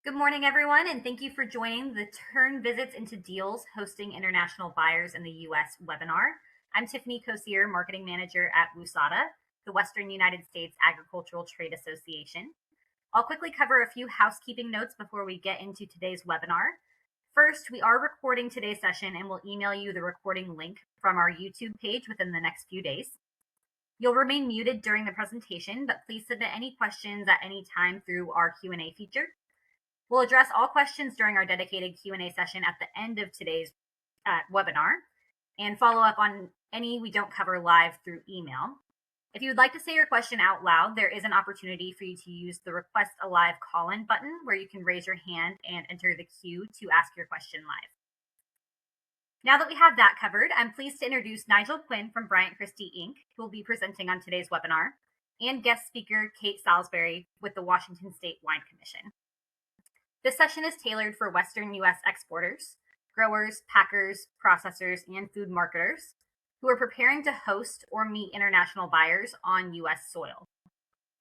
Good morning, everyone, and thank you for joining the Turn Visits into Deals Hosting International Buyers in the U.S. webinar. I'm Tiffany Kosier, Marketing Manager at WUSATA, the Western United States Agricultural Trade Association. I'll quickly cover a few housekeeping notes before we get into today's webinar. First, we are recording today's session and we'll email you the recording link from our YouTube page within the next few days. You'll remain muted during the presentation, but please submit any questions at any time through our Q&A feature. We'll address all questions during our dedicated Q&A session at the end of today's webinar and follow up on any we don't cover live through email. If you would like to say your question out loud, there is an opportunity for you to use the Request a Live Call-In button where you can raise your hand and enter the queue to ask your question live. Now that we have that covered, I'm pleased to introduce Nigel Quinn from Bryant Christie, Inc., who will be presenting on today's webinar, and guest speaker Kate Salisbury with the Washington State Wine Commission. This session is tailored for Western U.S. exporters, growers, packers, processors, and food marketers who are preparing to host or meet international buyers on U.S. soil.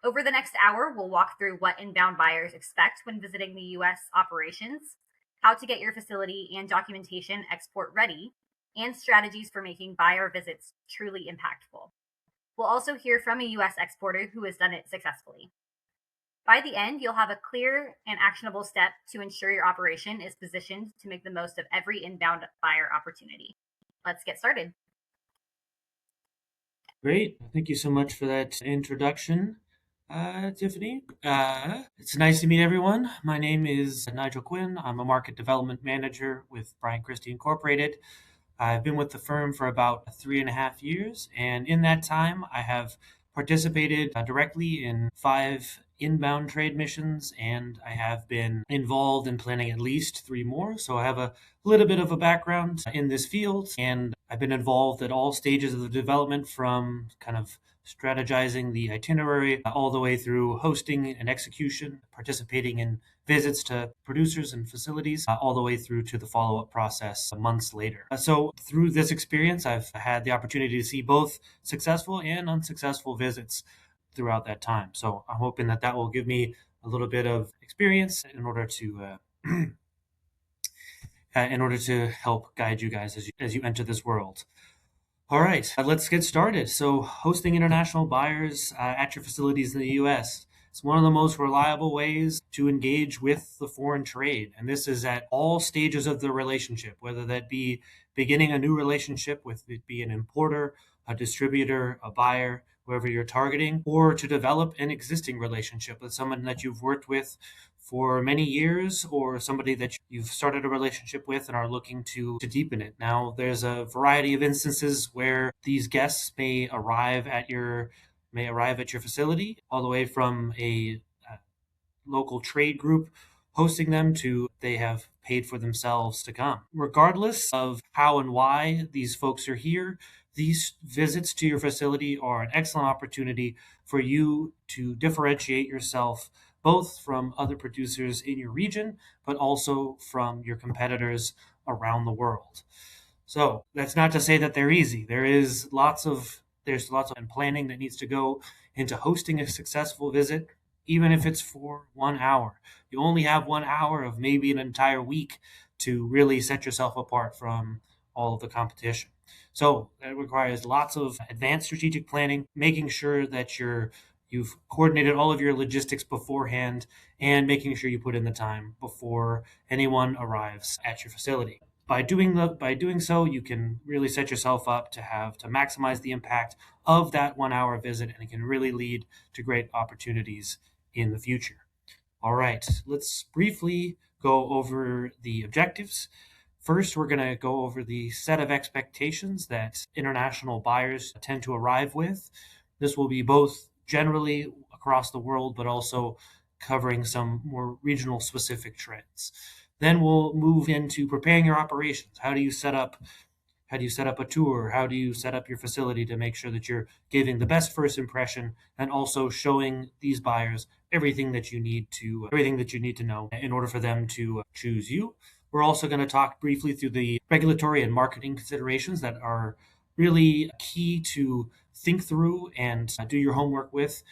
Over the next hour, we'll walk through what inbound buyers expect when visiting the U.S. operations, how to get your facility and documentation export ready, and strategies for making buyer visits truly impactful. We'll also hear from a U.S. exporter who has done it successfully. By the end, you'll have a clear and actionable step to ensure your operation is positioned to make the most of every inbound buyer opportunity. Let's get started. Great. Thank you so much for that introduction, Tiffany. It's nice to meet everyone. My name is Nigel Quinn. I'm a market development manager with Bryant Christie Incorporated. I've been with the firm for about 3.5 years, and in that time, I have participated directly in 5 inbound trade missions, and I have been involved in planning at least 3 more. So I have a little bit of a background in this field, and I've been involved at all stages of the development, from kind of strategizing the itinerary all the way through hosting and execution, participating in visits to producers and facilities, all the way through to the follow-up process months later. So through this experience, I've had the opportunity to see both successful and unsuccessful visits throughout that time. So I'm hoping that that will give me a little bit of experience in order to help guide you guys as you enter this world. All right, let's get started. So hosting international buyers at your facilities in the U.S. is one of the most reliable ways to engage with the foreign trade. And this is at all stages of the relationship, whether that be beginning a new relationship with it be an importer, a distributor, a buyer, whoever you're targeting, or to develop an existing relationship with someone that you've worked with for many years, or somebody that you've started a relationship with and are looking to deepen it. Now, there's a variety of instances where these guests may arrive at your facility, all the way from a local trade group hosting them to they have paid for themselves to come. Regardless of how and why these folks are here, these visits to your facility are an excellent opportunity for you to differentiate yourself both from other producers in your region, but also from your competitors around the world. So that's not to say that they're easy. There's lots of planning that needs to go into hosting a successful visit, even if it's for 1 hour. You only have 1 hour of maybe an entire week to really set yourself apart from all of the competition. So that requires lots of advanced strategic planning, making sure that you've coordinated all of your logistics beforehand, and making sure you put in the time before anyone arrives at your facility. By doing so, you can really set yourself up to maximize the impact of that 1 hour visit, and it can really lead to great opportunities in the future. All right, let's briefly go over the objectives. First, we're going to go over the set of expectations that international buyers tend to arrive with. This will be both generally across the world, but also covering some more regional specific trends. Then we'll move into preparing your operations. How do you set up a tour? How do you set up your facility to make sure that you're giving the best first impression, and also showing these buyers everything that you need to know in order for them to choose you? We're also going to talk briefly through the regulatory and marketing considerations that are really key to think through and do your homework with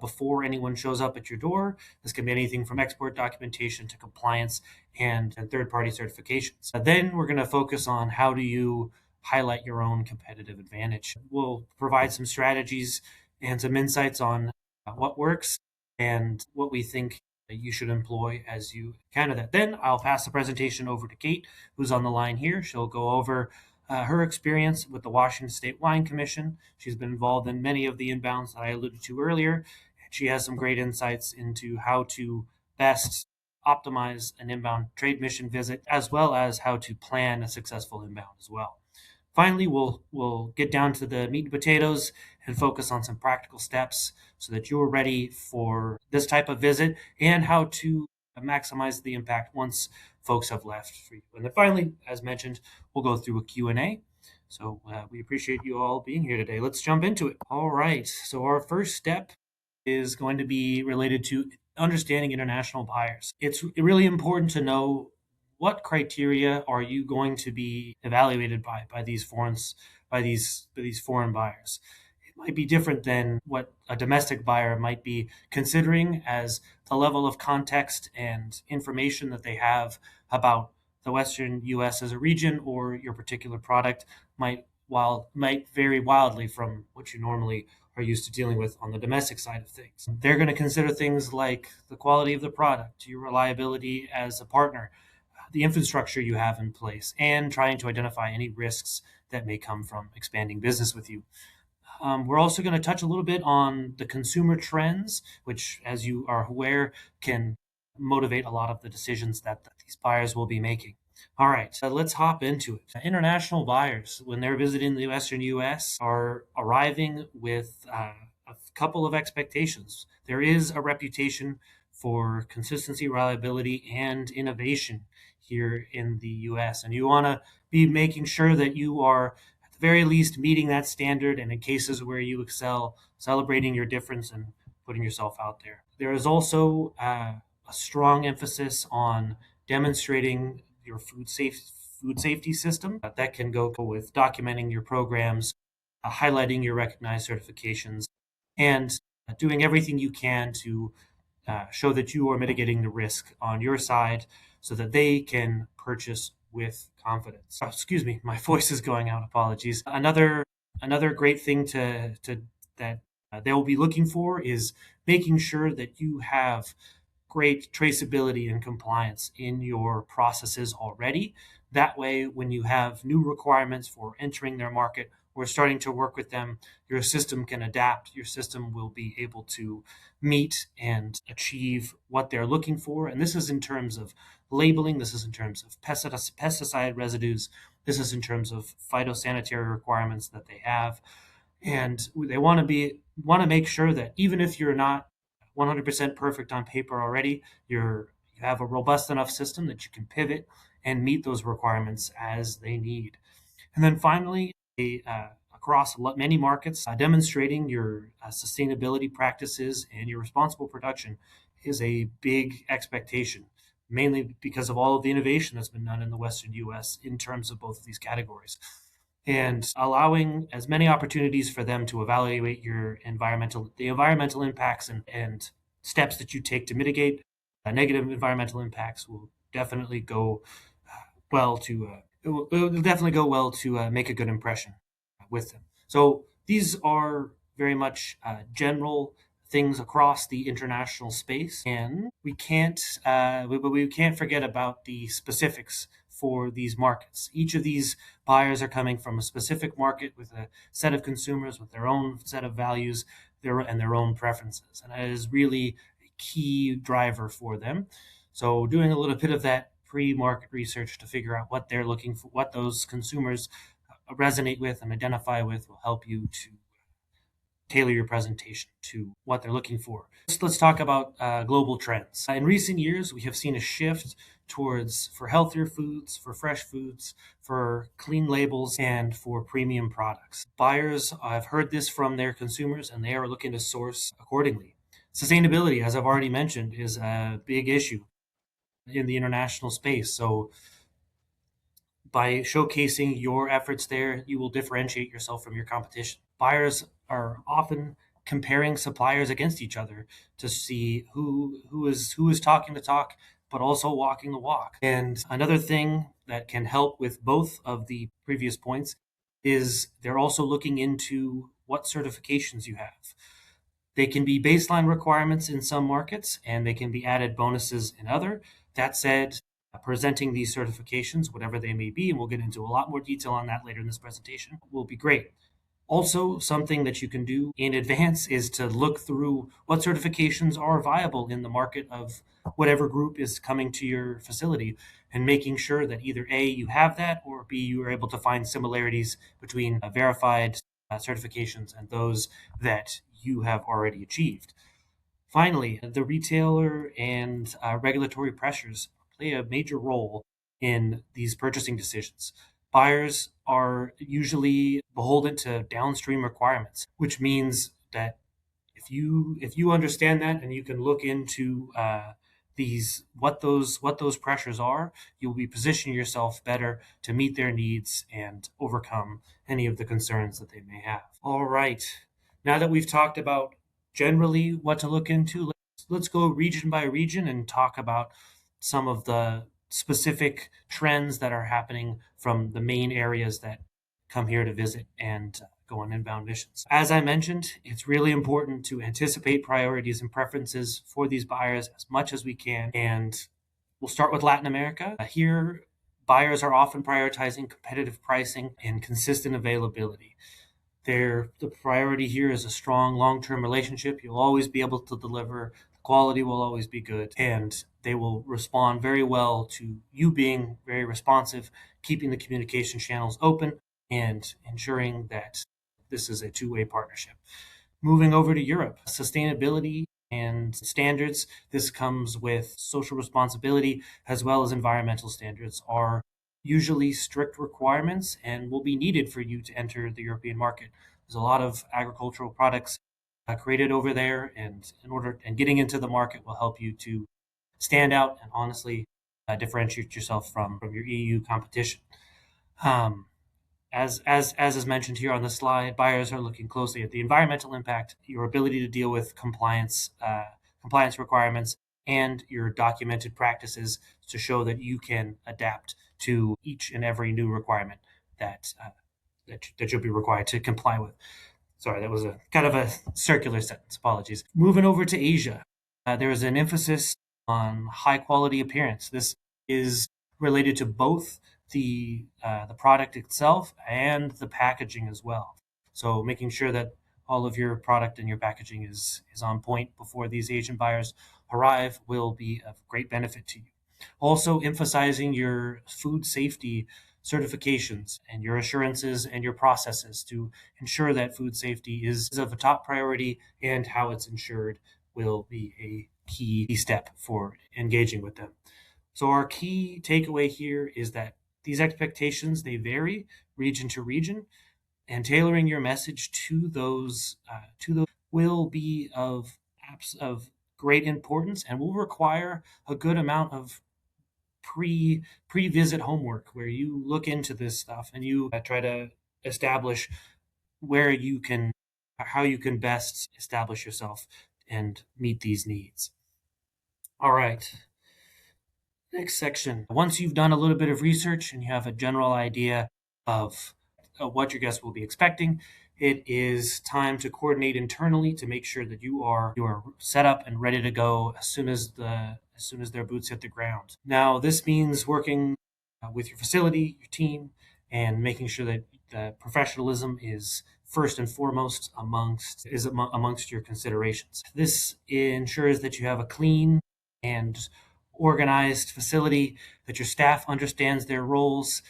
before anyone shows up at your door. This can be anything from export documentation to compliance and third-party certifications. Then we're going to focus on how do you highlight your own competitive advantage. We'll provide some strategies and some insights on what works and what we think that you should employ as you encounter that. Then I'll pass the presentation over to Kate, who's on the line here. She'll go over her experience with the Washington State Wine Commission. She's been involved in many of the inbounds that I alluded to earlier. She has some great insights into how to best optimize an inbound trade mission visit, as well as how to plan a successful inbound as well. Finally, we'll get down to the meat and potatoes and focus on some practical steps so that you're ready for this type of visit and how to maximize the impact once folks have left for you. And then finally, as mentioned, we'll go through a Q&A. So we appreciate you all being here today. Let's jump into it. All right. So our first step is going to be related to understanding international buyers. It's really important to know what criteria are you going to be evaluated by these foreign buyers. It might be different than what a domestic buyer might be considering, as the level of context and information that they have about the Western U.S. as a region or your particular product might vary wildly from what you normally are used to dealing with on the domestic side of things. They're going to consider things like the quality of the product, your reliability as a partner, the infrastructure you have in place, and trying to identify any risks that may come from expanding business with you. We're also going to touch a little bit on the consumer trends, which, as you are aware, can motivate a lot of the decisions that these buyers will be making. All right, so let's hop into it. International buyers, when they're visiting the Western U.S., are arriving with a couple of expectations. There is a reputation for consistency, reliability, and innovation here in the U.S., and you want to be making sure that you are at the very least meeting that standard, and in cases where you excel, celebrating your difference and putting yourself out there. There is also a strong emphasis on demonstrating your food safety system. That can go with documenting your programs, highlighting your recognized certifications, and doing everything you can to show that you are mitigating the risk on your side so that they can purchase with confidence. Oh, excuse me, my voice is going out. Apologies. Another great thing that they will be looking for is making sure that you have great traceability and compliance in your processes already. That way, when you have new requirements for entering their market or starting to work with them, your system can adapt. Your system will be able to meet and achieve what they're looking for. And this is in terms of labeling. This is in terms of pesticide residues. This is in terms of phytosanitary requirements that they have. And they want to make sure that even if you're not 100% perfect on paper already, you have a robust enough system that you can pivot and meet those requirements as they need. And then finally, across many markets, demonstrating your sustainability practices and your responsible production is a big expectation, mainly because of all of the innovation that's been done in the Western U.S. in terms of both of these categories. And allowing as many opportunities for them to evaluate the environmental impacts and steps that you take to mitigate negative environmental impacts will definitely go well to make a good impression with them. So these are very much general things across the international space, and we can't forget about the specifics for these markets. Each of these buyers are coming from a specific market with a set of consumers with their own set of values, their own preferences, and that is really a key driver for them. So doing a little bit of that pre-market research to figure out what they're looking for, what those consumers resonate with and identify with, will help you to tailor your presentation to what they're looking for. Let's talk about global trends. In recent years, we have seen a shift for healthier foods, for fresh foods, for clean labels, and for premium products. Buyers have heard this from their consumers, and they are looking to source accordingly. Sustainability, as I've already mentioned, is a big issue in the international space. So by showcasing your efforts there, you will differentiate yourself from your competition. Buyers are often comparing suppliers against each other to see who is talking the talk, but also walking the walk. And another thing that can help with both of the previous points is they're also looking into what certifications you have. They can be baseline requirements in some markets, and they can be added bonuses in other. That said, presenting these certifications, whatever they may be, and we'll get into a lot more detail on that later in this presentation, will be great. Also, something that you can do in advance is to look through what certifications are viable in the market of whatever group is coming to your facility, and making sure that either A, you have that, or B, you are able to find similarities between verified certifications and those that you have already achieved. Finally, the retailer and regulatory pressures play a major role in these purchasing decisions. Buyers are usually beholden to downstream requirements, which means that if you understand that and you can look into these what those pressures are, you'll be positioning yourself better to meet their needs and overcome any of the concerns that they may have. All right, now that we've talked about generally what to look into, let's go region by region and talk about some of the specific trends that are happening from the main areas that come here to visit and go on inbound missions. As I mentioned, it's really important to anticipate priorities and preferences for these buyers as much as we can. And we'll start with Latin America. Here, buyers are often prioritizing competitive pricing and consistent availability. The priority here is a strong long-term relationship. You'll always be able to deliver. The quality will always be good, and they will respond very well to you being very responsive, keeping the communication channels open, and ensuring that this is a two-way partnership. Moving over to Europe, sustainability and standards. This comes with social responsibility as well as environmental standards are usually strict requirements and will be needed for you to enter the European market. There's a lot of agricultural products created over there, and getting into the market will help you to stand out and honestly differentiate yourself from your EU competition. As is mentioned here on the slide, buyers are looking closely at the environmental impact, your ability to deal with compliance requirements, and your documented practices to show that you can adapt to each and every new requirement that you'll be required to comply with. Sorry, that was a kind of a circular sentence. Apologies. Moving over to Asia, there is an emphasis on high quality appearance. This is related to both the product itself and the packaging as well. So making sure that all of your product and your packaging is on point before these Asian buyers arrive will be of great benefit to you. Also emphasizing your food safety certifications and your assurances and your processes to ensure that food safety is of a top priority, and how it's ensured will be a key step for engaging with them. So our key takeaway here is that these expectations, they vary region to region, and tailoring your message to those will be of great importance and will require a good amount of pre-visit homework where you look into this stuff and you try to establish how you can best establish yourself and meet these needs. All right. Next section. Once you've done a little bit of research and you have a general idea of what your guests will be expecting, it is time to coordinate internally to make sure that you are set up and ready to go as soon as their boots hit the ground. Now, this means working with your facility, your team, and making sure that the professionalism is first and foremost amongst your considerations. This ensures that you have a clean and organized facility, that your staff understands their roles,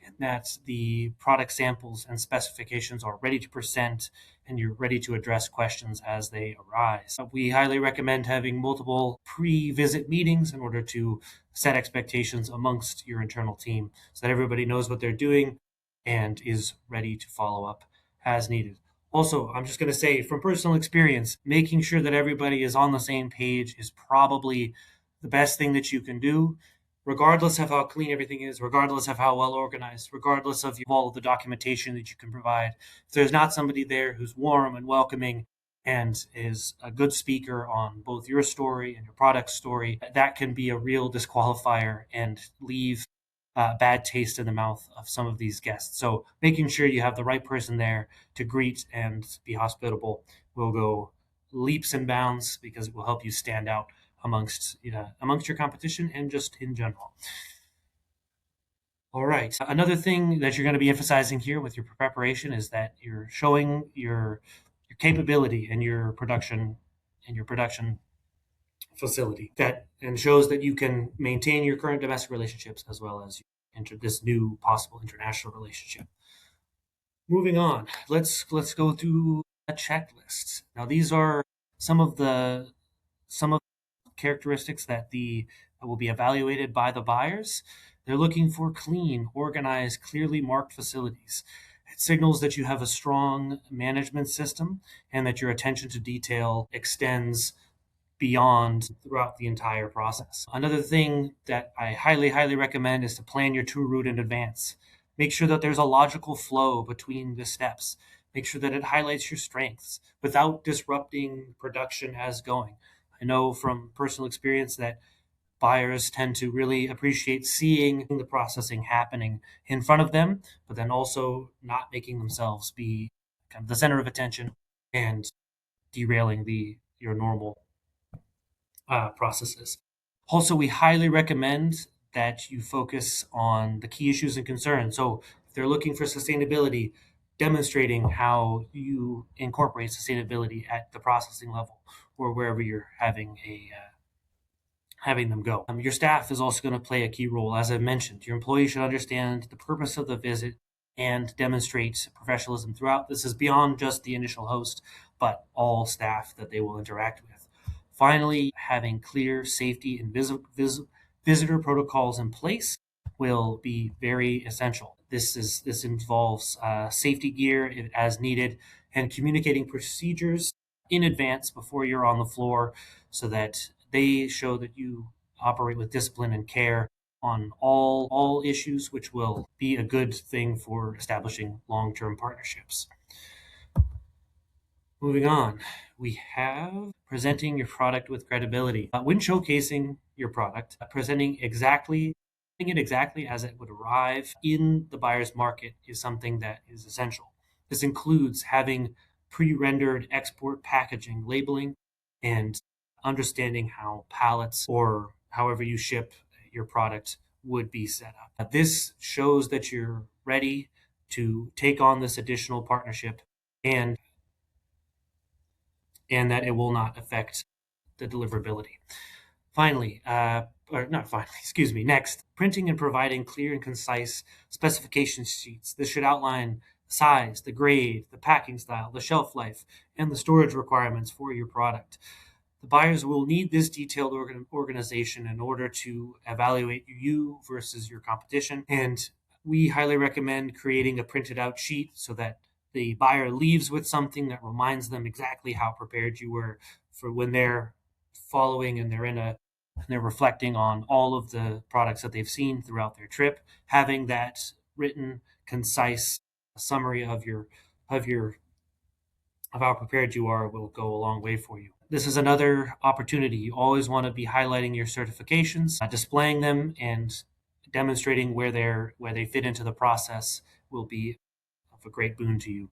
and that the product samples and specifications are ready to present and you're ready to address questions as they arise. We highly recommend having multiple pre-visit meetings in order to set expectations amongst your internal team so that everybody knows what they're doing and is ready to follow up as needed. Also, I'm just going to say from personal experience, making sure that everybody is on the same page is probably the best thing that you can do. regardless of how clean everything is, regardless of how well organized, regardless of all of the documentation that you can provide, if there's not somebody there who's warm and welcoming and is a good speaker on both your story and your product story, that can be a real disqualifier and leave a bad taste in the mouth of some of these guests. So making sure you have the right person there to greet and be hospitable will go leaps and bounds, because it will help you stand out amongst your competition and just in general. All right. Another thing that you're going to be emphasizing here with your preparation is that you're showing your capability and your production facility, that and shows that you can maintain your current domestic relationships as well as you enter this new possible international relationship. Moving on, let's go through a checklist. Now, these are some of the characteristics that will be evaluated by the buyers. They're looking for clean, organized, clearly marked facilities. It signals that you have a strong management system and that your attention to detail extends beyond throughout the entire process. Another thing that I highly, highly recommend is to plan your tour route in advance. Make sure that there's a logical flow between the steps. Make sure that it highlights your strengths without disrupting production as going. I know from personal experience that buyers tend to really appreciate seeing the processing happening in front of them, but then also not making themselves be kind of the center of attention and derailing your normal processes. Also, we highly recommend that you focus on the key issues and concerns. So if they're looking for sustainability, demonstrating how you incorporate sustainability at the processing level or wherever you're having them go. Your staff is also going to play a key role. As I mentioned, your employees should understand the purpose of the visit and demonstrate professionalism throughout. This is beyond just the initial host, but all staff that they will interact with. Finally, having clear safety and visitor protocols in place will be very essential. This involves safety gear as needed and communicating procedures in advance before you're on the floor, so that they show that you operate with discipline and care on all issues, which will be a good thing for establishing long-term partnerships. Moving on, we have presenting your product with credibility. When showcasing your product, presenting it exactly as it would arrive in the buyer's market is something that is essential. This includes having pre-rendered export packaging, labeling, and understanding how pallets or however you ship your product would be set up. This shows that you're ready to take on this additional partnership and that it will not affect the deliverability. Next, printing and providing clear and concise specification sheets. This should outline the size, the grade, the packing style, the shelf life, and the storage requirements for your product. The buyers will need this detailed organization in order to evaluate you versus your competition, and we highly recommend creating a printed out sheet so that the buyer leaves with something that reminds them exactly how prepared you were for when they're following and they're reflecting on all of the products that they've seen throughout their trip. Having that written, concise summary of how prepared you are will go a long way for you. This is another opportunity. You always want to be highlighting your certifications, displaying them, and demonstrating where they fit into the process will be of a great boon to you.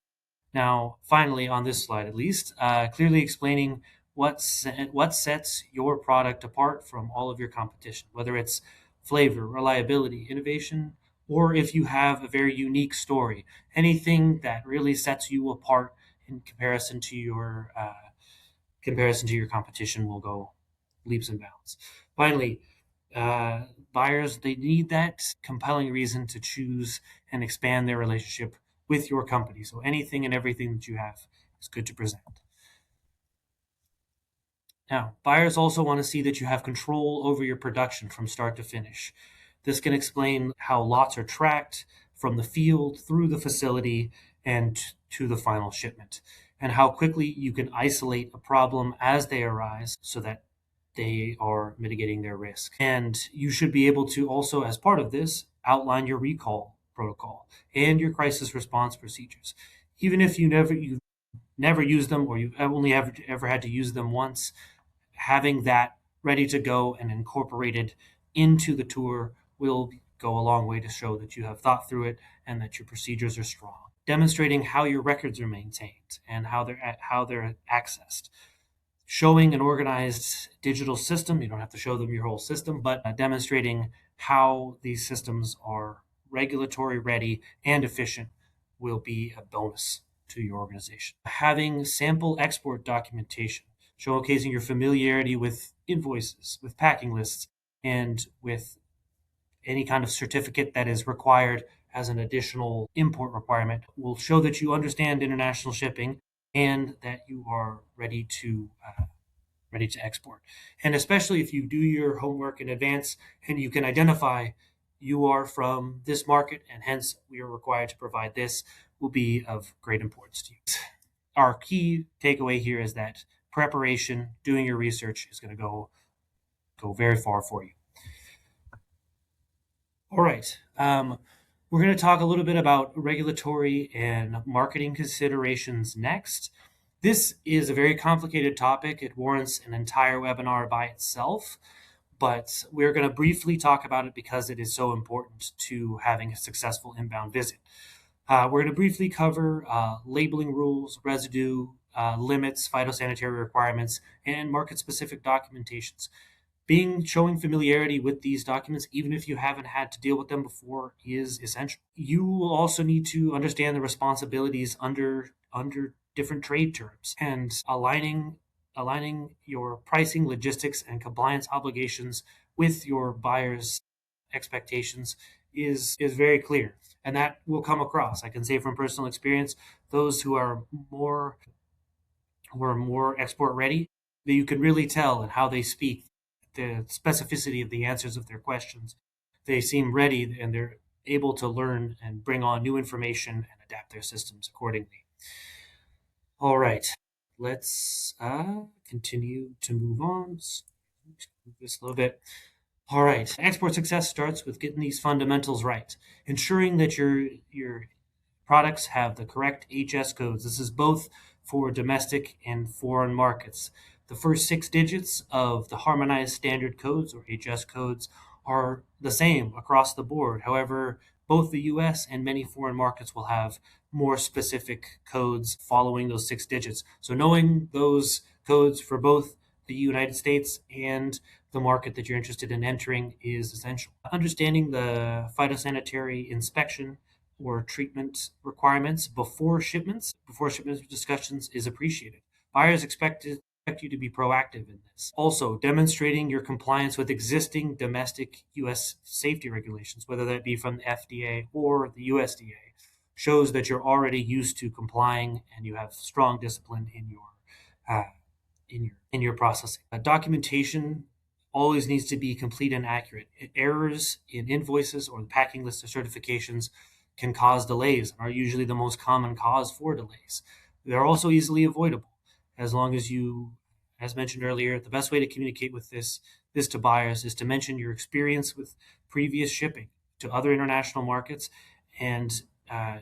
Now, finally, on this slide at least, clearly explaining what sets your product apart from all of your competition, whether it's flavor, reliability, innovation, or if you have a very unique story, anything that really sets you apart in comparison to your competition will go leaps and bounds. Finally, buyers, they need that compelling reason to choose and expand their relationship with your company. So anything and everything that you have is good to present. Now, buyers also want to see that you have control over your production from start to finish. This can explain how lots are tracked from the field through the facility and to the final shipment, and how quickly you can isolate a problem as they arise so that they are mitigating their risk. And you should be able to also, as part of this, outline your recall protocol and your crisis response procedures. Even if you've never used them, or you've only ever had to use them once, having that ready to go and incorporated into the tour will go a long way to show that you have thought through it and that your procedures are strong. Demonstrating how your records are maintained and how they're accessed. Showing an organized digital system. You don't have to show them your whole system, but demonstrating how these systems are regulatory ready and efficient will be a bonus to your organization. Having sample export documentation, showcasing your familiarity with invoices, with packing lists, and with any kind of certificate that is required as an additional import requirement will show that you understand international shipping and that you are ready to export. And especially if you do your homework in advance and you can identify you are from this market and hence we are required to provide this, will be of great importance to you. Our key takeaway here is that preparation, doing your research, is going to go very far for you. All right. We're going to talk a little bit about regulatory and marketing considerations next. This is a very complicated topic. It warrants an entire webinar by itself, but we're going to briefly talk about it because it is so important to having a successful inbound visit. We're going to briefly cover labeling rules, residue limits, phytosanitary requirements, and market-specific documentations. Showing familiarity with these documents, even if you haven't had to deal with them before, is essential. You will also need to understand the responsibilities under different trade terms, and aligning your pricing, logistics, and compliance obligations with your buyer's expectations is very clear, and that will come across. I can say from personal experience, those who are more export ready, that you can really tell in how they speak, the specificity of the answers of their questions. They seem ready and they're able to learn and bring on new information and adapt their systems accordingly. All right, let's continue to move on. Let's move this a little bit. All right, export success starts with getting these fundamentals right, ensuring that your products have the correct HS codes. This is both for domestic and foreign markets. The first 6 digits of the harmonized standard codes, or HS codes, are the same across the board. However, both the US and many foreign markets will have more specific codes following those 6 digits. So knowing those codes for both the United States and the market that you're interested in entering is essential. Understanding the phytosanitary inspection or treatment requirements before shipment discussions is appreciated. Buyers expect you to be proactive in this. Also, demonstrating your compliance with existing domestic U.S. safety regulations, whether that be from the FDA or the USDA, shows that you're already used to complying and you have strong discipline in your processing. Documentation always needs to be complete and accurate. Errors in invoices or the packing list or certifications can cause delays and are usually the most common cause for delays. They're also easily avoidable as long as you, as mentioned earlier, the best way to communicate with this to buyers is to mention your experience with previous shipping to other international markets. And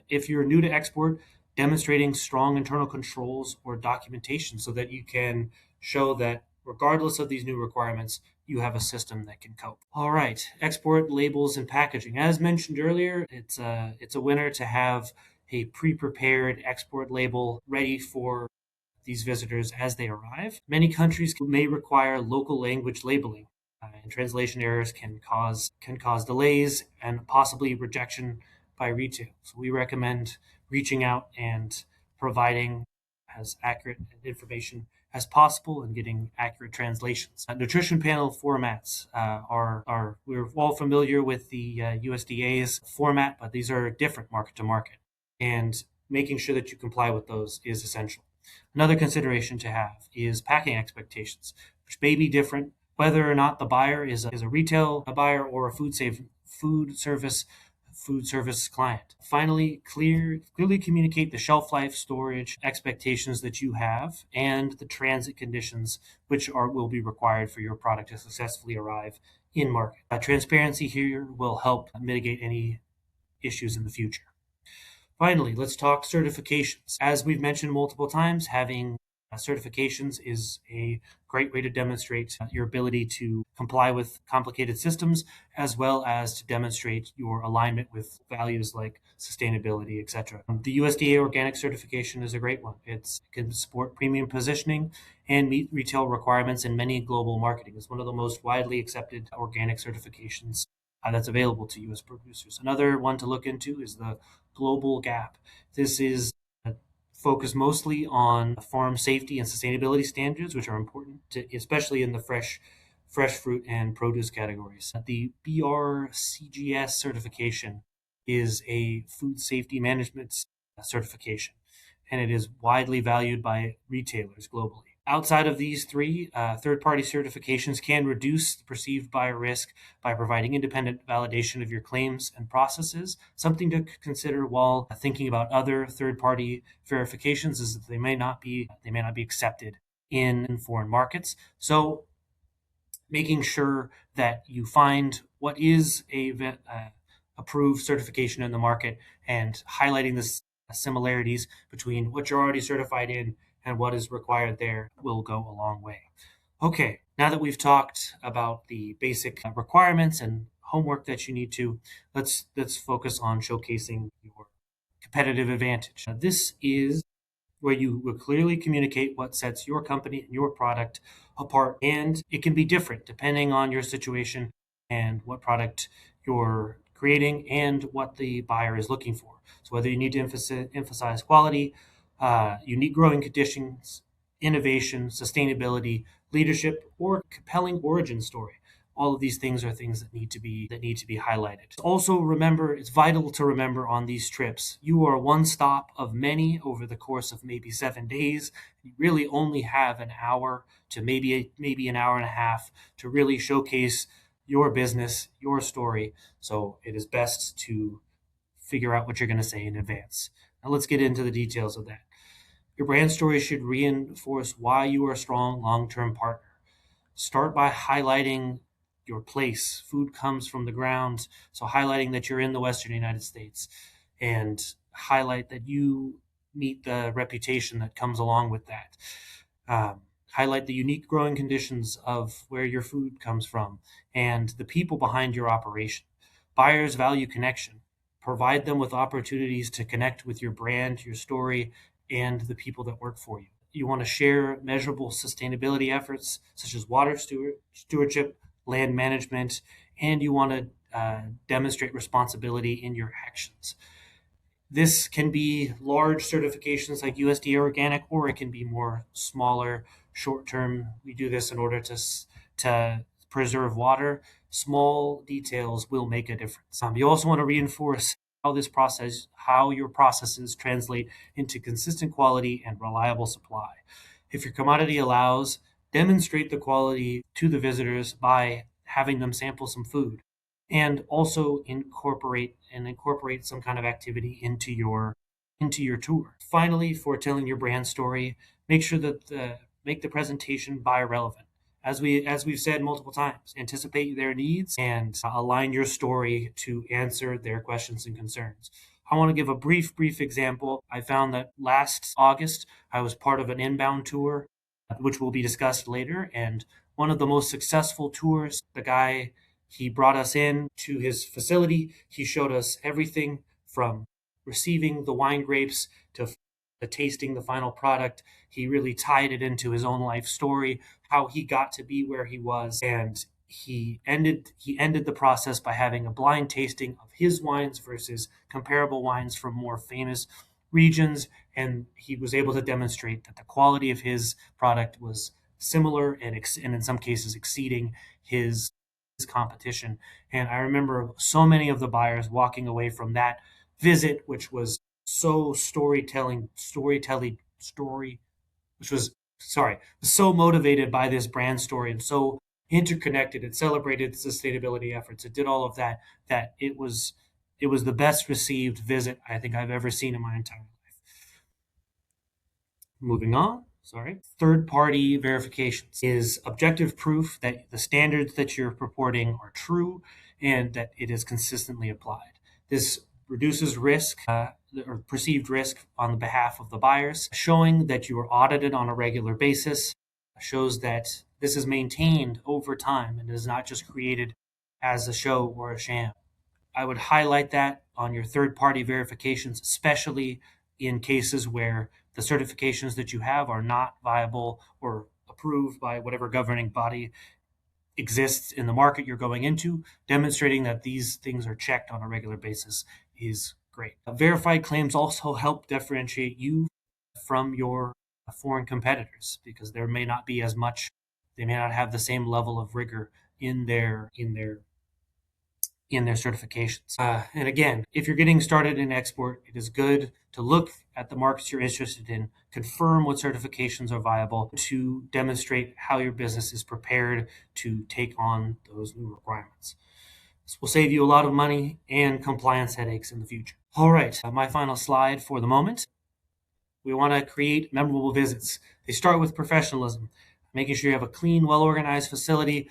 if you're new to export, demonstrating strong internal controls or documentation so that you can show that regardless of these new requirements, you have a system that can cope. All right, export labels and packaging. As mentioned earlier, it's a winner to have a pre-prepared export label ready for these visitors as they arrive. Many countries may require local language labeling, and translation errors can cause delays and possibly rejection by retail. So we recommend reaching out and providing as accurate information as possible and getting accurate translations. Nutrition panel formats we're all familiar with the USDA's format, but these are different market to market, and making sure that you comply with those is essential. Another consideration to have is packing expectations, which may be different whether or not the buyer is a retail buyer or a food service food service client. Finally, clearly communicate the shelf life, storage expectations that you have and the transit conditions which will be required for your product to successfully arrive in market. Transparency here will help mitigate any issues in the future. Finally, let's talk certifications. As we've mentioned multiple times, having certifications is a great way to demonstrate your ability to comply with complicated systems, as well as to demonstrate your alignment with values like sustainability, etc. The USDA organic certification is a great one. It can support premium positioning and meet retail requirements in many global marketing. It's one of the most widely accepted organic certifications that's available to U.S. producers. Another one to look into is the Global Gap. This is focused mostly on farm safety and sustainability standards, which are important, especially in the fresh fruit and produce categories. The BRCGS certification is a food safety management certification, and it is widely valued by retailers globally. Outside of these three, third-party certifications can reduce the perceived buyer risk by providing independent validation of your claims and processes. Something to consider while thinking about other third-party verifications is that they may not be accepted in foreign markets. So, making sure that you find what is a approved certification in the market and highlighting the similarities between what you're already certified in and what is required there will go a long way. Okay, now that we've talked about the basic requirements and homework that you need to, let's focus on showcasing your competitive advantage. Now, this is where you will clearly communicate what sets your company and your product apart, and it can be different depending on your situation and what product you're creating and what the buyer is looking for. So whether you need to emphasize quality, unique growing conditions, innovation, sustainability, leadership, or compelling origin story. All of these things are things that need to be highlighted. Also remember, it's vital to remember on these trips, you are one stop of many over the course of maybe 7 days. You really only have an hour to maybe an hour and a half to really showcase your business, your story. So it is best to figure out what you're going to say in advance. Now let's get into the details of that. Your brand story should reinforce why you are a strong long-term partner. Start by highlighting your place. Food comes from the ground, so highlighting that you're in the Western United States and highlight that you meet the reputation that comes along with that. Highlight the unique growing conditions of where your food comes from and the people behind your operation. Buyers value connection. Provide them with opportunities to connect with your brand, your story, and the people that work for you. You want to share measurable sustainability efforts such as water stewardship, land management, and you want to demonstrate responsibility in your actions. This can be large certifications like USDA Organic, or it can be more smaller, short-term. We do this in order to preserve water. Small details will make a difference. You also want to reinforce how your processes translate into consistent quality and reliable supply. If your commodity allows, demonstrate the quality to the visitors by having them sample some food, and also incorporate some kind of activity into your tour. Finally, for telling your brand story, make sure that make the presentation buyer relevant. As we've said multiple times, anticipate their needs and align your story to answer their questions and concerns. I want to give a brief example. I found that last August, I was part of an inbound tour, which will be discussed later. And one of the most successful tours, the guy, he brought us in to his facility. He showed us everything from receiving the wine grapes to tasting the final product. He really tied it into his own life story, how he got to be where he was, and he ended the process by having a blind tasting of his wines versus comparable wines from more famous regions, and he was able to demonstrate that the quality of his product was similar and in some cases exceeding his competition. And I remember so many of the buyers walking away from that visit, which was so so motivated by this brand story and so interconnected. It celebrated sustainability efforts. It did all of that it was It was the best received visit I think I've ever seen in my entire life. Moving on. Third-party verifications is objective proof that the standards that you're purporting are true and that it is consistently applied. This reduces risk or perceived risk on the behalf of the buyers, showing that you are audited on a regular basis, shows that this is maintained over time and is not just created as a show or a sham. I would highlight that on your third-party verifications, especially in cases where the certifications that you have are not viable or approved by whatever governing body exists in the market you're going into. Demonstrating that these things are checked on a regular basis is great. Verified claims also help differentiate you from your foreign competitors because there may not be as much, they may not have the same level of rigor in their certifications. And again, if you're getting started in export, it is good to look at the markets you're interested in, confirm what certifications are viable to demonstrate how your business is prepared to take on those new requirements. This will save you a lot of money and compliance headaches in the future. All right, my final slide for the moment. We want to create memorable visits. They start with professionalism, making sure you have a clean, well-organized facility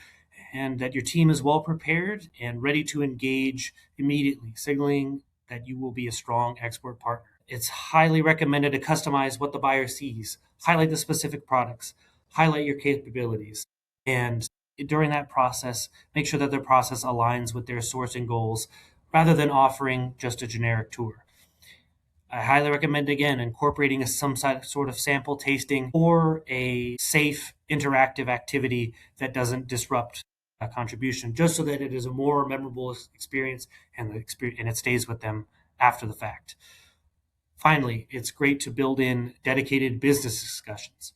and that your team is well prepared and ready to engage immediately, signaling that you will be a strong export partner. It's highly recommended to customize what the buyer sees, highlight the specific products, highlight your capabilities, and during that process, make sure that their process aligns with their sourcing goals rather than offering just a generic tour. I highly recommend, again, incorporating some sort of sample tasting or a safe interactive activity that doesn't disrupt a contribution, just so that it is a more memorable experience and it stays with them after the fact. Finally, it's great to build in dedicated business discussions.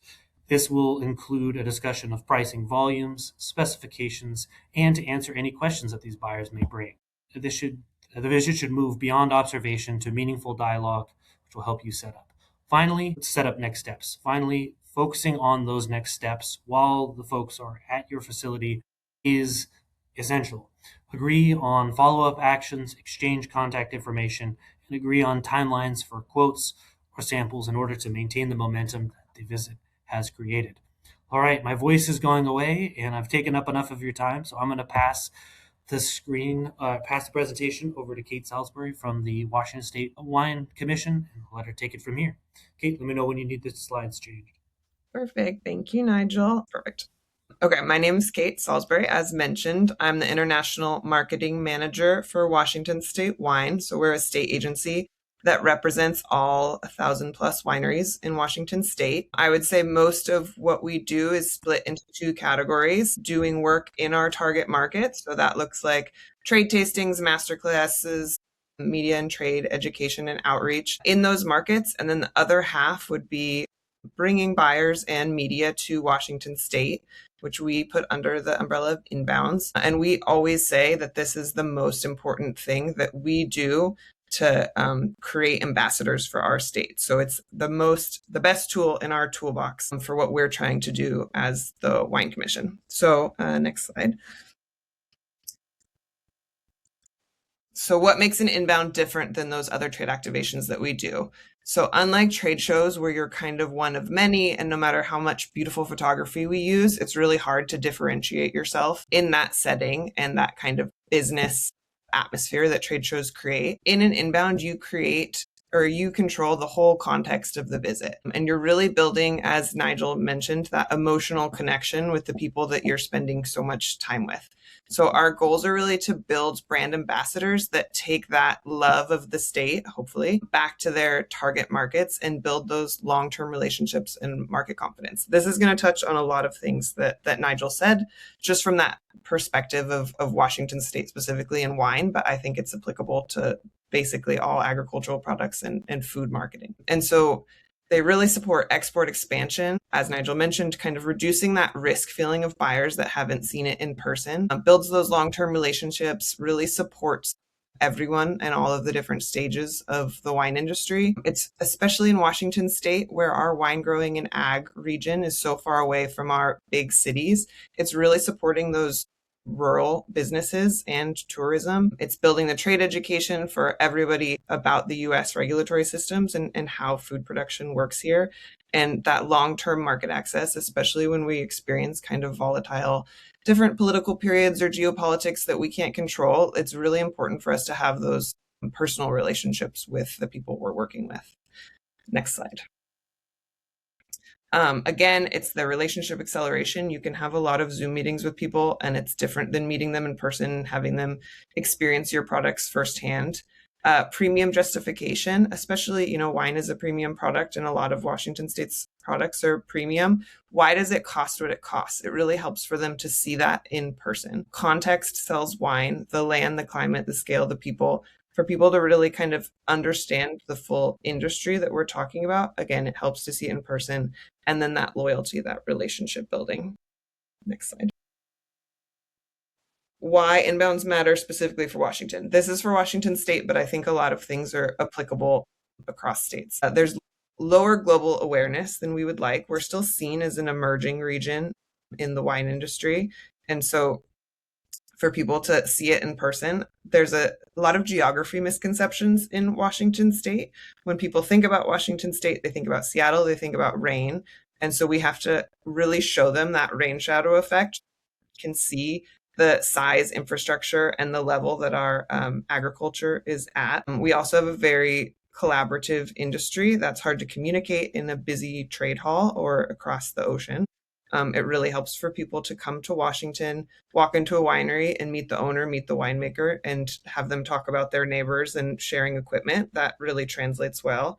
This will include a discussion of pricing, volumes, specifications, and to answer any questions that these buyers may bring. The visit should move beyond observation to meaningful dialogue, which will help you set up. Finally, set up next steps. Finally, focusing on those next steps while the folks are at your facility is essential. Agree on follow-up actions, exchange contact information, and agree on timelines for quotes or samples in order to maintain the momentum that the visit has created. All right, my voice is going away and I've taken up enough of your time, so I'm going to pass the presentation over to Kate Salisbury from the Washington State Wine Commission and let her take it from here. Kate, let me know when you need the slides changed. Perfect. Thank you, Nigel. Perfect. Okay, my name is Kate Salisbury. As mentioned, I'm the International Marketing Manager for Washington State Wine. So we're a state agency that represents all 1,000 plus wineries in Washington State. I would say most of what we do is split into two categories: doing work in our target market. So that looks like trade tastings, masterclasses, media and trade education and outreach in those markets. And then the other half would be bringing buyers and media to Washington State, which we put under the umbrella of inbounds. And we always say that this is the most important thing that we do to create ambassadors for our state. So it's the best tool in our toolbox for what we're trying to do as the Wine Commission. So next slide. So what makes an inbound different than those other trade activations that we do? So unlike trade shows where you're kind of one of many, and no matter how much beautiful photography we use, it's really hard to differentiate yourself in that setting and that kind of business atmosphere that trade shows create. In an inbound, you control the whole context of the visit. And you're really building, as Nigel mentioned, that emotional connection with the people that you're spending so much time with. So our goals are really to build brand ambassadors that take that love of the state, hopefully, back to their target markets and build those long-term relationships and market confidence. This is going to touch on a lot of things that Nigel said, just from that perspective of Washington State specifically and wine, but I think it's applicable to basically all agricultural products and food marketing. And so they really support export expansion, as Nigel mentioned, kind of reducing that risk feeling of buyers that haven't seen it in person, builds those long-term relationships, really supports everyone and all of the different stages of the wine industry. It's especially in Washington State, where our wine growing and ag region is so far away from our big cities. It's really supporting those rural businesses and tourism. It's building the trade education for everybody about the US regulatory systems and how food production works here. And that long-term market access, especially when we experience kind of volatile different political periods or geopolitics that we can't control, it's really important for us to have those personal relationships with the people we're working with. Next slide. Again, it's the relationship acceleration. You can have a lot of Zoom meetings with people, and it's different than meeting them in person, having them experience your products firsthand. Premium justification, especially, wine is a premium product, and a lot of Washington State's products are premium. Why does it cost what it costs? It really helps for them to see that in person. Context sells wine, the land, the climate, the scale, the people. For people to really kind of understand the full industry that we're talking about, again, it helps to see it in person. And then that loyalty, that relationship building. Next slide. Why inbounds matter specifically for Washington. This is for Washington State, but I think a lot of things are applicable across states. There's lower global awareness than we would like. We're still seen as an emerging region in the wine industry. And so for people to see it in person, there's a lot of geography misconceptions in Washington State. When people think about Washington State, they think about Seattle, they think about rain. And so we have to really show them that rain shadow effect. You can see the size, infrastructure, and the level that our agriculture is at. We also have a very collaborative industry that's hard to communicate in a busy trade hall or across the ocean. It really helps for people to come to Washington, walk into a winery and meet the owner, meet the winemaker, and have them talk about their neighbors and sharing equipment. That really translates well.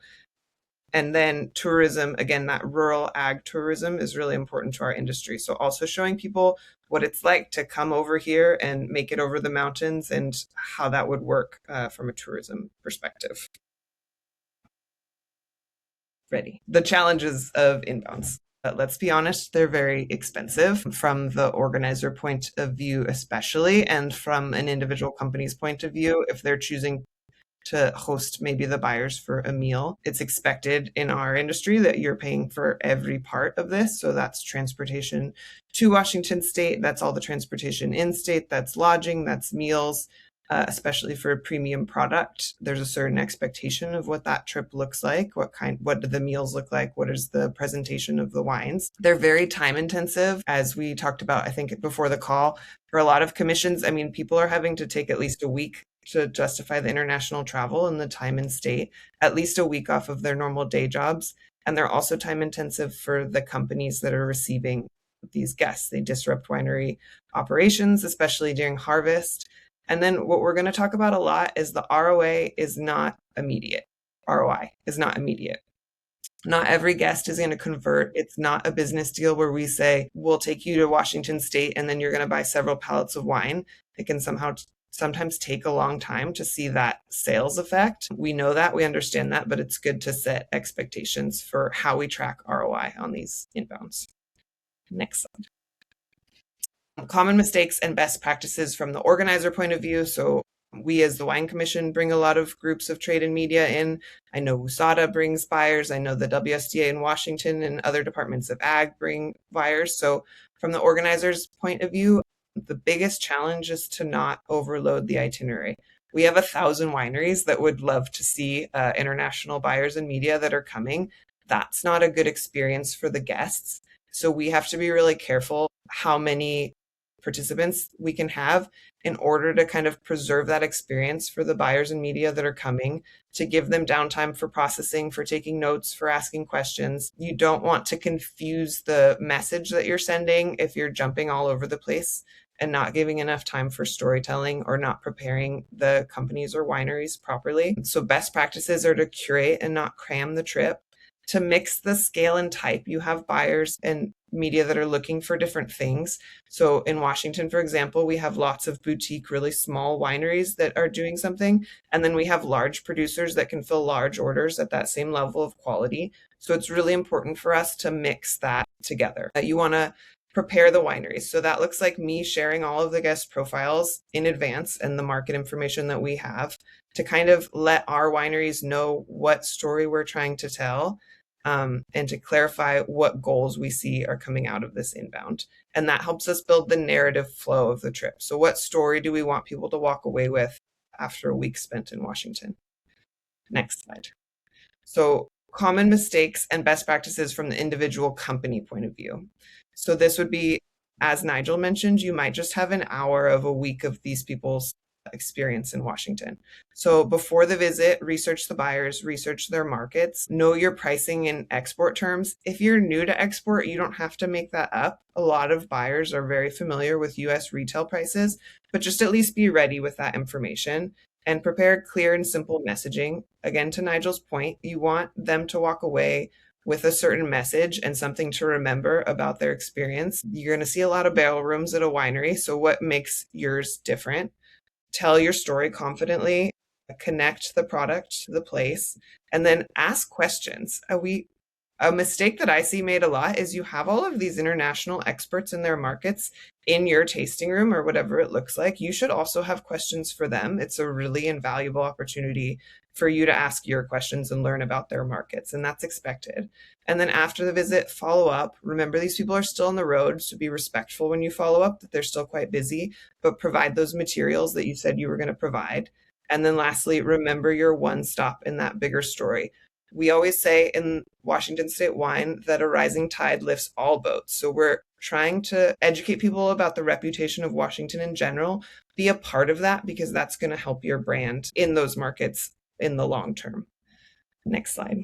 And then tourism, again, that rural ag tourism is really important to our industry. So also showing people what it's like to come over here and make it over the mountains and how that would work from a tourism perspective. Ready. The challenges of inbounds. Let's be honest, they're very expensive from the organizer point of view, especially, and from an individual company's point of view. If they're choosing to host maybe the buyers for a meal, it's expected in our industry that you're paying for every part of this. So that's transportation to Washington State. That's all the transportation in state. That's lodging. That's meals. Especially for a premium product, there's a certain expectation of what that trip looks like. What do the meals look like? What is the presentation of the wines? They're very time intensive, as we talked about, I think, before the call. For a lot of commissions, people are having to take at least a week to justify the international travel and the time in state, at least a week off of their normal day jobs. And they're also time intensive for the companies that are receiving these guests. They disrupt winery operations, especially during harvest. And then what we're going to talk about a lot is the ROI is not immediate. Not every guest is going to convert. It's not a business deal where we say, we'll take you to Washington State and then you're going to buy several pallets of wine. It can sometimes take a long time to see that sales effect. We know that, we understand that, but it's good to set expectations for how we track ROI on these inbounds. Next slide. Common mistakes and best practices from the organizer point of view. So we as the Wine Commission bring a lot of groups of trade and media in. I know WUSATA brings buyers. I know the WSDA in Washington and other departments of ag bring buyers. So from the organizer's point of view, the biggest challenge is to not overload the itinerary. We have 1,000 wineries that would love to see international buyers and media that are coming. That's not a good experience for the guests. So we have to be really careful how many participants we can have in order to kind of preserve that experience for the buyers and media that are coming, to give them downtime for processing, for taking notes, for asking questions. You don't want to confuse the message that you're sending if you're jumping all over the place and not giving enough time for storytelling or not preparing the companies or wineries properly. So best practices are to curate and not cram the trip, to mix the scale and type. You have buyers and media that are looking for different things. So in Washington, for example, we have lots of boutique, really small wineries that are doing something. And then we have large producers that can fill large orders at that same level of quality. So it's really important for us to mix that together. You want to prepare the wineries. So that looks like me sharing all of the guest profiles in advance and the market information that we have to kind of let our wineries know what story we're trying to tell. and to clarify what goals we see are coming out of this inbound. And that helps us build the narrative flow of the trip. So what story do we want people to walk away with after a week spent in Washington? Next slide. So common mistakes and best practices from the individual company point of view. So this would be, as Nigel mentioned, you might just have an hour of a week of these people's experience in Washington. So before the visit, research the buyers, research their markets, know your pricing in export terms. If you're new to export, you don't have to make that up. A lot of buyers are very familiar with US retail prices, but just at least be ready with that information and prepare clear and simple messaging. Again, to Nigel's point, you want them to walk away with a certain message and something to remember about their experience. You're going to see a lot of barrel rooms at a winery. So what makes yours different? Tell your story confidently, connect the product to the place, and then ask questions. A mistake that I see made a lot is you have all of these international experts in their markets in your tasting room or whatever it looks like. You should also have questions for them. It's a really invaluable opportunity for you to ask your questions and learn about their markets, and that's expected. And then after the visit, follow up. Remember, these people are still on the road, so be respectful when you follow up, that they're still quite busy, but provide those materials that you said you were going to provide. And then lastly, remember your one stop in that bigger story. We always say in Washington State Wine that a rising tide lifts all boats. So we're trying to educate people about the reputation of Washington in general. Be a part of that because that's going to help your brand in those markets in the long term. Next slide.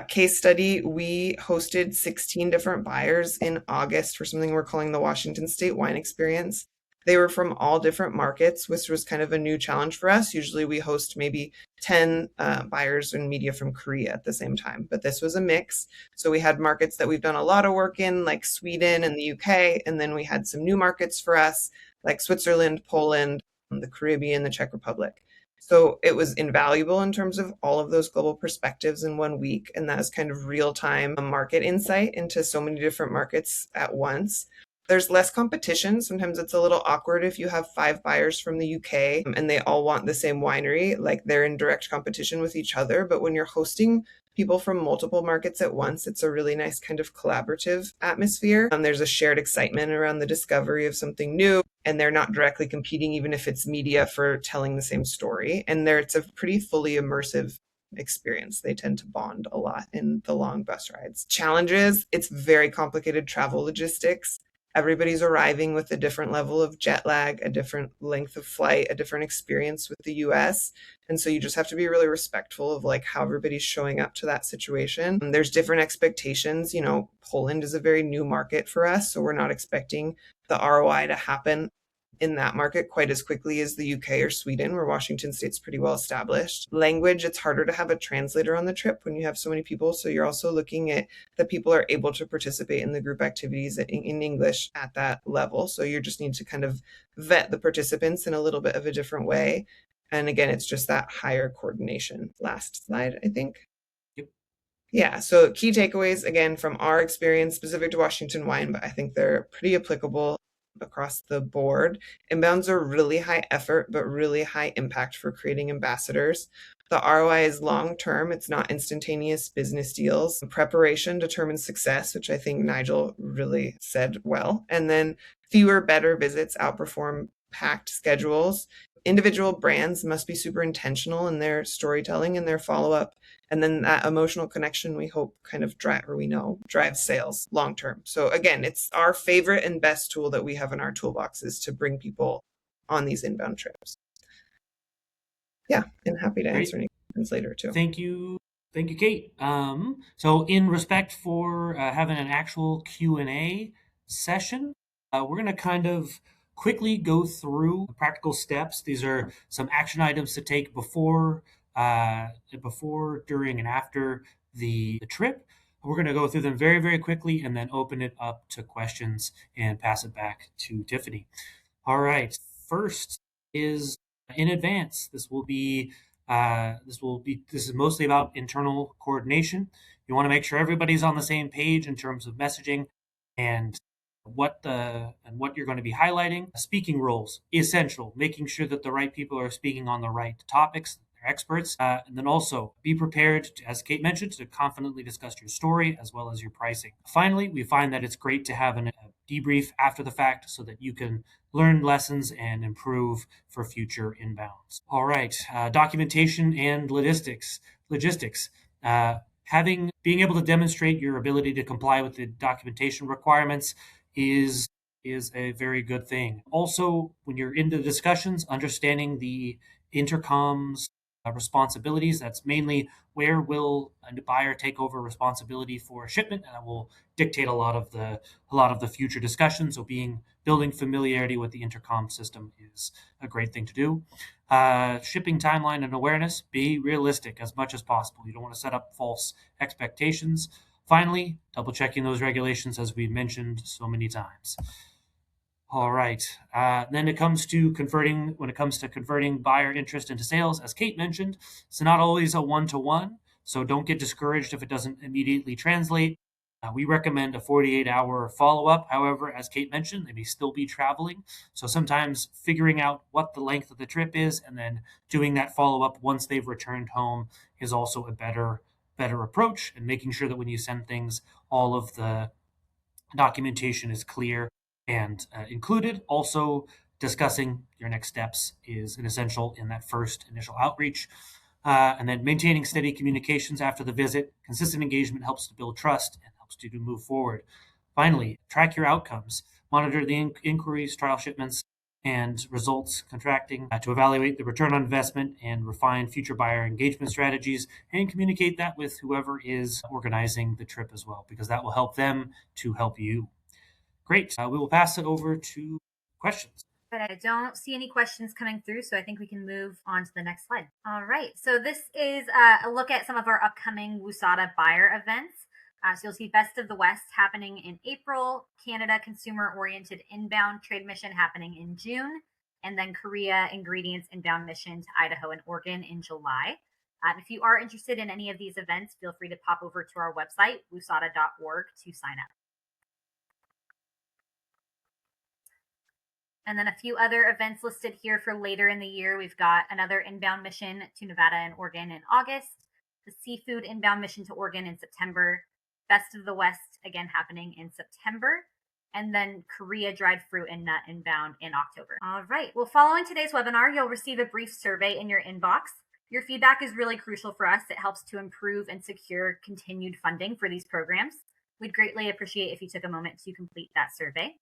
Case study, we hosted 16 different buyers in August for something we're calling the Washington State Wine Experience. They were from all different markets, which was kind of a new challenge for us. Usually we host maybe 10 buyers and media from Korea at the same time, but this was a mix. So we had markets that we've done a lot of work in, like Sweden and the UK, and then we had some new markets for us, like Switzerland, Poland, the Caribbean, the Czech Republic. So it was invaluable in terms of all of those global perspectives in 1 week. And that is kind of real-time market insight into so many different markets at once. There's less competition. Sometimes it's a little awkward if you have 5 buyers from the UK and they all want the same winery, like they're in direct competition with each other. But when you're hosting people from multiple markets at once, it's a really nice kind of collaborative atmosphere. There's a shared excitement around the discovery of something new, and they're not directly competing, even if it's media, for telling the same story. And it's a pretty fully immersive experience. They tend to bond a lot in the long bus rides. Challenges, it's very complicated travel logistics. Everybody's arriving with a different level of jet lag, a different length of flight, a different experience with the US. And so you just have to be really respectful of like how everybody's showing up to that situation. And there's different expectations. You know, Poland is a very new market for us, so we're not expecting the ROI to happen in that market quite as quickly as the UK or Sweden, where Washington State's pretty well established. Language, it's harder to have a translator on the trip when you have so many people. So you're also looking at that people are able to participate in the group activities in English at that level. So you just need to kind of vet the participants in a little bit of a different way. And again, it's just that higher coordination. Last slide, I think. Yeah, so key takeaways, again, from our experience specific to Washington wine, but I think they're pretty applicable across the board. Inbounds are really high effort, but really high impact for creating ambassadors. The ROI is long-term. It's not instantaneous business deals. Preparation determines success, which I think Nigel really said well. And then fewer, better visits outperform packed schedules. Individual brands must be super intentional in their storytelling and their follow-up. And then that emotional connection, we hope kind of drives sales long-term. So again, it's our favorite and best tool that we have in our toolboxes to bring people on these inbound trips. Yeah, and happy to answer any questions later too. Thank you, Kate. So in respect for having an actual Q&A session, we're going to kind of quickly go through practical steps. These are some action items to take before, during, and after the trip. We're going to go through them very, very quickly and then open it up to questions and pass it back to Tiffany. All right. First is in advance. This is mostly about internal coordination. You want to make sure everybody's on the same page in terms of messaging and what you're going to be highlighting. Speaking roles, essential, making sure that the right people are speaking on the right topics. They're experts. And then also be prepared, as Kate mentioned, to confidently discuss your story as well as your pricing. Finally, we find that it's great to have a debrief after the fact so that you can learn lessons and improve for future inbounds. All right, documentation and logistics. Being able to demonstrate your ability to comply with the documentation requirements is a very good thing. Also, when you're into discussions, understanding the intercom's responsibilities. That's mainly where will a buyer take over responsibility for a shipment, and that will dictate a lot of the future discussions. So, building familiarity with the intercom system is a great thing to do. Shipping timeline and awareness. Be realistic as much as possible. You don't want to set up false expectations. Finally, double checking those regulations, as we mentioned so many times. All right. Then when it comes to converting buyer interest into sales, as Kate mentioned, it's not always a one-to-one. So don't get discouraged if it doesn't immediately translate. We recommend a 48-hour follow-up. However, as Kate mentioned, they may still be traveling. So sometimes figuring out what the length of the trip is and then doing that follow-up once they've returned home is also a better approach, and making sure that when you send things, all of the documentation is clear and included. Also, discussing your next steps is an essential in that first initial outreach. And then maintaining steady communications after the visit. Consistent engagement helps to build trust and helps you to move forward. Finally, track your outcomes. Monitor the inquiries, trial shipments, and results contracting to evaluate the return on investment and refine future buyer engagement strategies, and communicate that with whoever is organizing the trip as well, because that will help them to help you. Great. We will pass it over to questions. But I don't see any questions coming through, so I think we can move on to the next slide. All right, so this is a look at some of our upcoming WUSATA buyer events. So you'll see Best of the West happening in April, Canada Consumer-Oriented Inbound Trade Mission happening in June, and then Korea Ingredients Inbound Mission to Idaho and Oregon in July. If you are interested in any of these events, feel free to pop over to our website, wusata.org, to sign up. And then a few other events listed here for later in the year. We've got another inbound mission to Nevada and Oregon in August, the seafood inbound mission to Oregon in September, Best of the West again happening in September, and then Korea dried fruit and nut inbound in October. All right. Well, following today's webinar, you'll receive a brief survey in your inbox. Your feedback is really crucial for us. It helps to improve and secure continued funding for these programs. We'd greatly appreciate if you took a moment to complete that survey.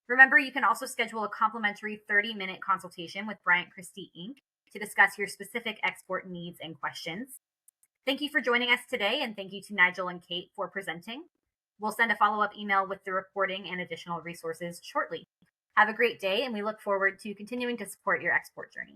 Remember, you can also schedule a complimentary 30-minute consultation with Bryant Christie, Inc. to discuss your specific export needs and questions. Thank you for joining us today, and thank you to Nigel and Kate for presenting. We'll send a follow-up email with the recording and additional resources shortly. Have a great day, and we look forward to continuing to support your export journey.